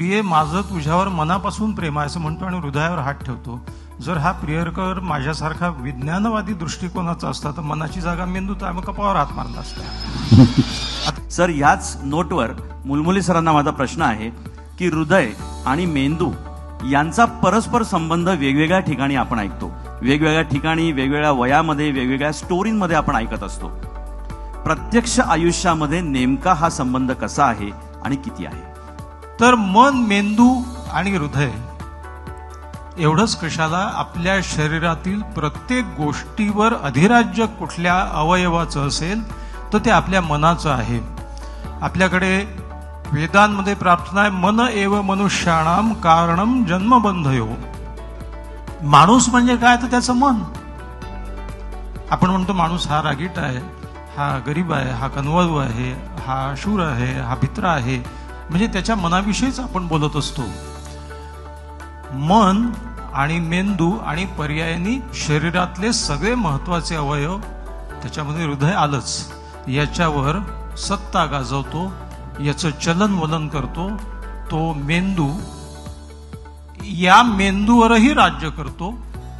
प्रिये माझं तुझ्यावर मनापासून प्रेम आहे असं म्हणतो आणि हृदयावर हात ठेवतो. जर हा प्रियकर माझ्यासारखा विज्ञानवादी दृष्टिकोनाचा असता तर मनाची जागा मेंदूत आहे, मग कपाळावर हात मारला असता. सर, याच नोटवर मुलमुली सरांना माझा प्रश्न आहे की हृदय आणि मेंदू यांचा परस्पर संबंध वेगवेगळ्या ठिकाणी आपण ऐकतो, वेगवेगळ्या ठिकाणी, वेगवेगळ्या वयामध्ये, वेगवेगळ्या स्टोरीमध्ये आपण ऐकत असतो. प्रत्यक्ष आयुष्यामध्ये नेमका हा संबंध कसा आहे आणि किती आहे? तर मन, मेंदू आणि हृदय एवढंच कशाला, आपल्या शरीरातील प्रत्येक गोष्टीवर अधिराज्य कुठल्या अवयवाचं असेल तर ते आपल्या मनाचं आहे. आपल्याकडे वेदांमध्ये प्रार्थना आहे, मन एव मनुष्याणाम कारणम जन्मबंधयो. माणूस म्हणजे काय तर त्याचं मन. आपण म्हणतो माणूस हा रागीट आहे, हा गरीब आहे, हा कनवाळू आहे, हा शूर आहे, हा भित्र आहे, म्हणजे त्याच्या मनाविषयीच आपण बोलत असतो. मन आणि मेंदू आणि पर्यायाने शरीरातले सगळे महत्वाचे अवयव, त्याच्यामध्ये हृदय आलंच, याच्यावर सत्ता गाजवतो, याचं चलन वलन करतो. तो मेंदू या मेंदूवरही राज्य करतो.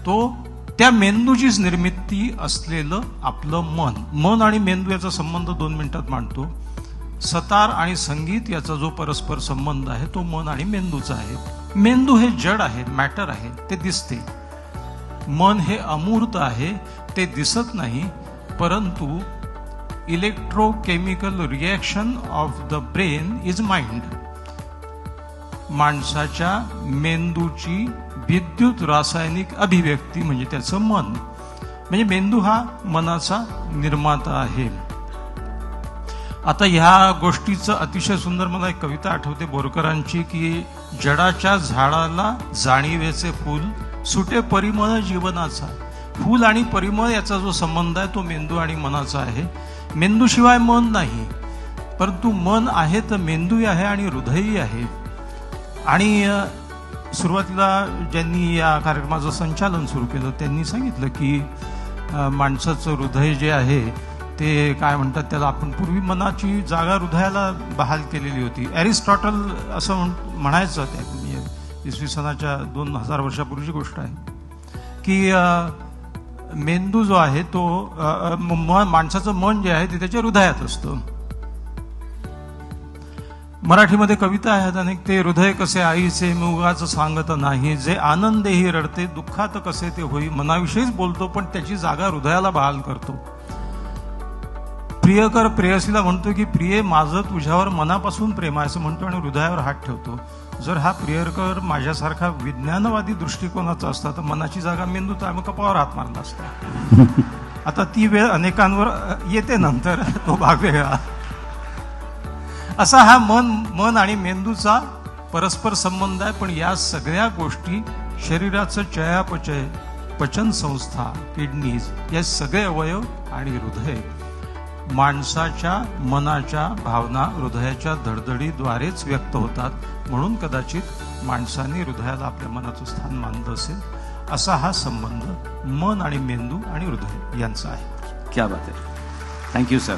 तो त्या मेंदूचीच निर्मिती असलेलं आपलं मन. मन आणि मेंदू याचा संबंध 2 मिनिटात मांडतो. सतार आणि संगीत याचा जो परस्पर संबंध आहे तो मन आणि मेंदूचा आहे. मेंदू हे जड आहे, मॅटर आहे, ते दिसते. मन हे अमूर्त आहे, ते दिसत नाही, परंतु electrochemical reaction of the brain is mind. माणसाच्या मेंदूची विद्युत रासायनिक अभिव्यक्ती म्हणजे त्याचं मन. म्हणजे मेंदू हा मनाचा निर्माता आहे. आता ह्या गोष्टीचं अतिशय सुंदर मला एक कविता आठवते बोरकरांची, की जडाच्या झाडाला जाणीवेचे फूल, सुटे परिमळ जीवनाचा. फूल आणि परिमळ याचा जो संबंध आहे तो मेंदू आणि मनाचा आहे. मेंदूशिवाय मन नाही, परंतु मन आहे तर मेंदूही आहे आणि हृदयही आहे. आणि सुरुवातीला ज्यांनी या कार्यक्रमाचं संचालन सुरू केलं त्यांनी सांगितलं की माणसाचं हृदय जे आहे ते काय म्हणतात त्याला, आपण पूर्वी मनाची जागा हृदयाला बहाल केलेली होती. एरिस्टॉटल असं म्हणायचं, त्या इसवी सनाच्या 2000 वर्षापूर्वीची गोष्ट आहे, की मेंदू जो आहे तो माणसाचं मन जे आहे ते त्याच्या हृदयात असतं. मराठीमध्ये कविता आहेत अनेक, ते हृदय कसे आईचे मुगाचं सांगत नाही, जे आनंदेही रडते दुःखात कसे ते होई. मनाविषयीच बोलतो पण त्याची जागा हृदयाला बहाल करतो. प्रियकर प्रेयसीला म्हणतो की प्रिये माझं तुझ्यावर मनापासून प्रेम आहे असं म्हणतो आणि हृदयावर हात ठेवतो. जर हा प्रियकर माझ्यासारखा विज्ञानवादी दृष्टिकोनाचा असता तर मनाची जागा मेंदूत आहे, मग कपाळावर हात मारला असता. आता ती वेळ अनेकांवर येते, नंतर तो भाग वेगळा. असा हा मन आणि मेंदूचा परस्पर संबंध आहे. पण या सगळ्या गोष्टी, शरीराचं चयापचय, पचन संस्था, किडनीज, या सगळे अवयव आणि हृदय माणसाच्या मनाच्या भावना हृदयाच्या धडधडीद्वारेच व्यक्त होतात. म्हणून कदाचित माणसाने हृदयाला आपल्या मनाचं स्थान मानलं असेल. असा हा संबंध मन आणि मेंदू आणि हृदय यांचा आहे. क्या बात आहे. Thank you sir.